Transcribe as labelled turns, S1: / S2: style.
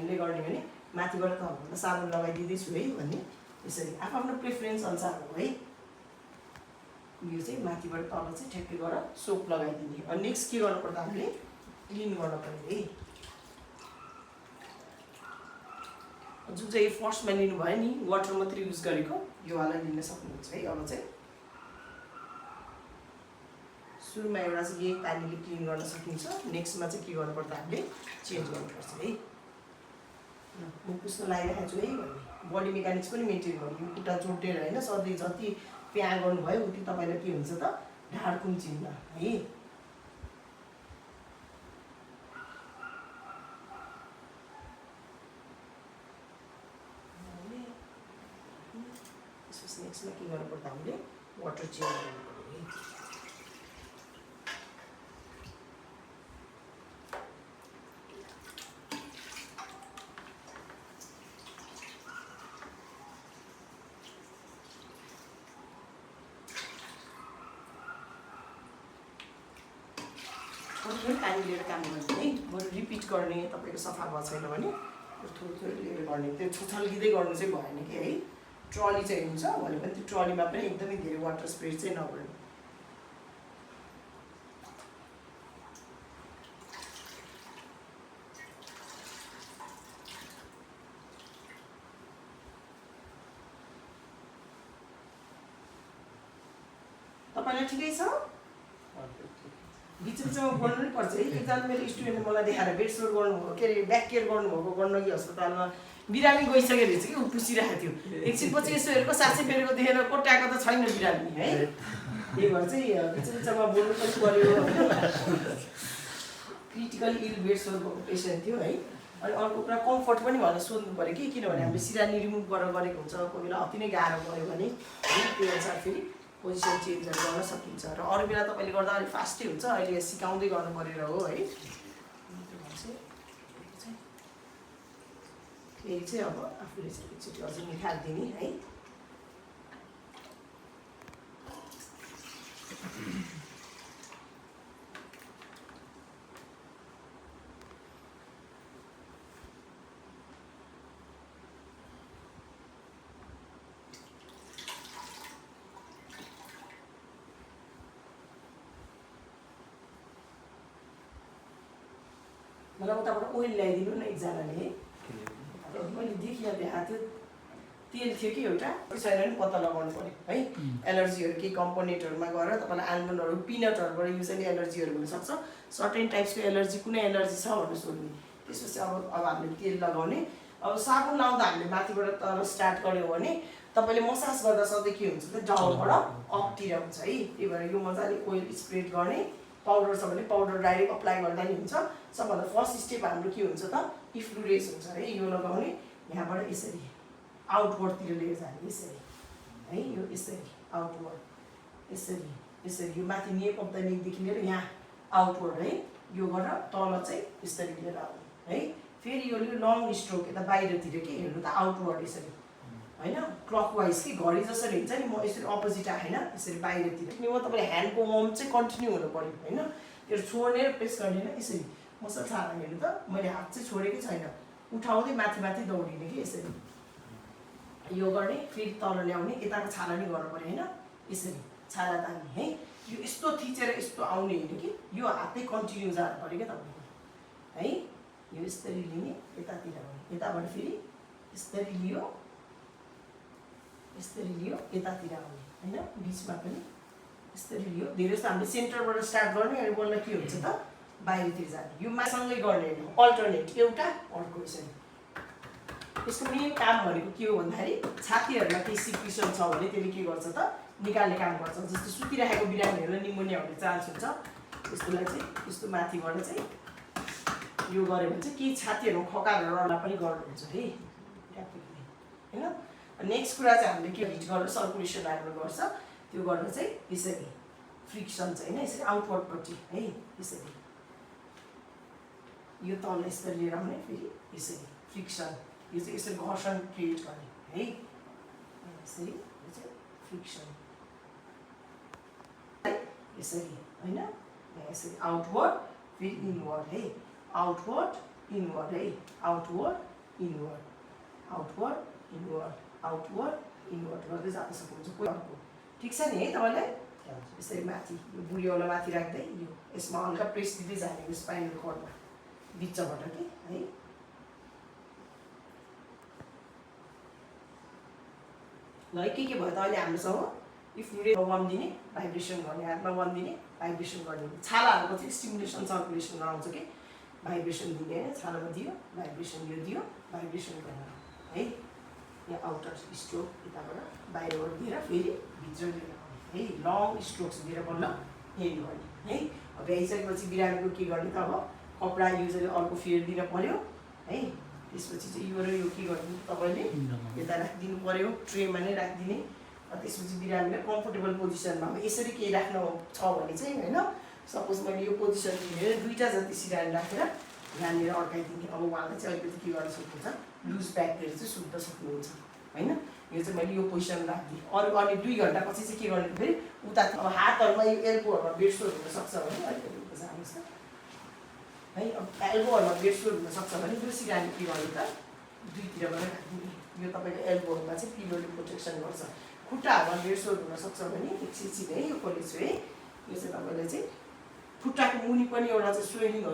S1: हामीले गर्ने भने माथिबाट तलबाट साबुन लगाइदिँदैछु है भन्ने यसरी आफ्नो प्रेफरेन्स अनुसार हो है। यो चाहिँ माथिबाट तल चाहिँ ठ्याक्कै गरेर सोप लगाइदिने। अनि नेक्स्ट के गर्नुपर्दा हामीले क्लिन गर्न पर्यो है। जुन चाहिँ फर्स्टमा लिनुभयो नि वाटर मात्रै युज गरेको योवाला लिन सक्नुहुन्छ है। अब चाहिँ सुरुमा एउटा चाहिँ यही पानीले क्लिन गर्न सकिन्छ। नेक्स्टमा चाहिँ के गर्नुपर्दा हामीले चेन्ज गर्नुपर्छ है। म पुस्न लागिरहेको छु है भन्ने बडी मेकानिक्स पनि मेन्टेन गर्नु। खुट्टा जोडेर होइन सधैँ जति प्याँ गर्नुभयो उति तपाईँलाई के हुन्छ त ढाड कुम्चिन्न है। नेक्स्टमा के गर्नुपर्दा हामीले वाटर चेन्ज गर्नुपर्यो है। पानी लिएर काम गर्ने है। बरु रिपिट गर्ने तपाईँको सफा भएको छैन भने थोरै थोरै लिएर गर्ने। त्यो छल्किँदै गर्नु चाहिँ भएन कि है। ट्रली चाहिँ हुन्छ भने पनि त्यो ट्रलीमा पनि एकदमै धेरै वाटर स्प्रेड चाहिँ नगर्नु। तपाईँलाई ठिकै छ? बिच बिचमा बोल्नु नै पर्छ है। एकजना मेरो स्टुडेन्टले मलाई देखाएर बेड सोर गर्नुभयो के अरे ब्याक केयर गर्नुभएको गण्डकी अस्पतालमा बिरामी गइसकेको रहेछ कि ऊ पुसिरहेको थियो। एकछिनपछि यसो हेरेको साँच्चै फेरेको देखेर कोट्याएको त छैन बिरामी है। त्यही भएर चाहिँ बिच बिचमा बोल्नु पनि पर्यो। क्रिटिकल इल बेड सोर भएको पेसेन्ट थियो है। अनि अर्को कुरा कम्फर्ट पनि भनेर सोध्नु पऱ्यो कि किनभने हामीले सिरानी रिमुभ गरेर गरेको हुन्छ। कोही बेला अति नै गाह्रो भयो भने त्यो अनुसार फेरि पोजिसन चेन्ज गर्न सकिन्छ। र अरू बेला तपाईँले गर्दा अलिक फास्टै हुन्छ। अहिले सिकाउँदै गर्नु परेर हो है। फेरि चाहिँ अब आफूले चाहिँ एकचोटि अझै निकालिदिने है। मलाई उताबाट ओइल ल्याइदिनु न एकजनाले। मैले देखिहालेँ देखाएको थियो तेल थियो कि एउटा छैन नि पत्ता लगाउनु पऱ्यो है। एलर्जीहरू केही कम्पोनेन्टहरूमा गएर तपाईँलाई आल्मन्डहरू पिनटहरूबाट युजली एलर्जीहरू हुनसक्छ। सर्टेन टाइप्सको एलर्जी कुनै एलर्जी छ भनेर सोध्ने। त्यसपछि अब हामीले तेल लगाउने। अब साबुन लाउँदा हामीले माथिबाट तल स्टार्ट गऱ्यौँ भने तपाईँले मसाज गर्दा सधैँ के हुन्छ त डाउनबाट अपतिर हुन्छ है। त्यही भएर यो मजाले ओइल स्प्रेड गर्ने। पाउडर छ भने पाउडर डाइरेक्ट अप्लाई गर्दा नि हुन्छ। सबभन्दा फर्स्ट स्टेप हाम्रो के हुन्छ त इफ्लुरेस हुन्छ है। यो लगाउने यहाँबाट यसरी आउटवर्डतिर लिएर जाने यसरी है। यो यसरी आउटवर्ड यसरी यसरी यो माथि नेक अफ द नेकदेखि लिएर यहाँ आउटवर्ड है। यो गरेर तल चाहिँ यसरी लिएर आउने है। फेरि यो लङ स्ट्रोक यता बाहिरतिर के हेर्नु त आउटवर्ड यसरी होइन क्लकवाइज कि घडी जसरी हुन्छ नि म यसरी अपोजिट आएन यसरी बाहिरतिर। म तपाईँले ह्यान्डको वार्म चाहिँ कन्टिन्यू हुनु पऱ्यो होइन। त्यो छोड्ने र प्रेस गर्ने यसरी मसल छाला हेर्नु त मैले हात चाहिँ छोडेकै छैन। उठाउँदै माथि माथि दौडिने कि यसरी यो गर्ने। फेरि तल ल्याउने यताको छाला नि गर्नु पऱ्यो होइन। यसरी छाला तान्ने है। यो यस्तो थिचेर यस्तो आउने होइन कि यो हातै कन्टिन्यू जानु पऱ्यो क्या तपाईँको है। यो यसरी लिने यतातिर आउने यताबाट फेरि यसरी लियो यसरी लियो यतातिर आउने होइन। बिचमा पनि यसरी लियो। धेरै जस्तो हामीले सेन्टरबाट स्टार्ट गर्ने अनि बल्ल के हुन्छ त बाहिरतिर जाने। यो मासँगै गर्ने होइन अल्टरनेट एउटा अर्को यसरी। यसको मेन काम भनेको के हो भन्दाखेरि छातीहरूमा केही सिक्रिसन छ भने त्यसले के गर्छ त निकाल्ने काम गर्छ। जस्तो सुतिरहेको बिरामीहरूलाई निमोनिया हुने चान्स हुन्छ। त्यस्तोलाई चाहिँ यस्तो माथिबाट चाहिँ यो गऱ्यो भने चाहिँ केही छातीहरूमा खकारहरूलाई पनि गर्नुहुन्छ है होइन। नेक्स्ट कुरा चाहिँ हामीले के हिट गरेर सर्कुलेसन राम्रो गर्छ त्यो गर्न चाहिँ यसरी फ्रिक्सन चाहिँ होइन यसरी आउटवर्डपट्टि है। यसरी यो तल यसरी लिएर आउने फेरि यसरी फ्रिक्सन। यो चाहिँ यसरी घर्षण क्रिएट गर्ने है। यसरी यो चाहिँ फ्रिक्सन यसरी होइन। यसरी आउटवर्ड फेरि इनवर्ड है। आउटवर्ड इनवर्ड है। Outward inward, outward inward, outward inward गर्दै जान सक्नुहुन्छ कोही अर्को। ठिक छ नि है तपाईँलाई? यसरी माथि यो बुढीवाला माथि राख्दै यो यसमा हल्का प्रेस दिँदै जाने यो स्पाइनल कर्डमा बिचबाट कि है। ल के भयो त अहिले हामीसँग इफ न्युरेट 1 दिने भाइब्रेसन गर्ने, हातमा 1 दिने भाइब्रेसन गर्ने, छालाहरूको चाहिँ स्टिमुलेसन सर्कुलेसन आउँछ कि भाइब्रेसन दिने होइन, छालामा दियो भाइब्रेसन यो दियो भाइब्रेसन गर्ने है। यहाँ आउटर स्ट्रोक यताबाट बाहिरबाट दिएर फेरि भित्र लिएर आउने है, लङ स्ट्रोक्स दिएर बल्ल एन्ड गर्ने है। अब आइसकेपछि बिरामीको के गर्ने त अब कपडा युजली अर्को फेरिदिन पऱ्यो है। त्यसपछि चाहिँ यो र यो के गर्ने तपाईँले यता राखिदिनु पऱ्यो, ट्रेमा नै राखिदिने। त्यसपछि बिरामीलाई कम्फोर्टेबल पोजिसनमा अब यसरी केही राख्नु छ भने चाहिँ होइन, सपोज मैले यो पोजिसन लिएर 2टा जति सिरानी राखेर यहाँनिर अड्काइदिने। अब उहाँलाई चाहिँ अलिकति के गर्न सक्नुहुन्छ, लुज ब्याकतिर चाहिँ सुत्न सक्नुहुन्छ होइन। यो चाहिँ मैले यो पोजिसन राखिदिएँ। अरू अनि 2 घन्टापछि चाहिँ के गर्ने फेरि उता अब हातहरूमा यो एल्बोहरूमा बेडसोर हुनसक्छ भने अलिकति उता जानुहोस् न है। अब एल्बोहरूमा बेडसोर हुनसक्छ भने त्यो सिरानी के गर्ने त 2तिरबाट राखिदिने। यो तपाईँको एल्बोहरूमा चाहिँ पिलोले प्रोटेक्सन गर्छ। खुट्टाहरूमा बेडसोर हुनसक्छ भने एकछिन है यो खोलेछु है। यो चाहिँ तपाईँलाई चाहिँ खुट्टाको मुनि पनि एउटा चाहिँ स्वेलिङहरू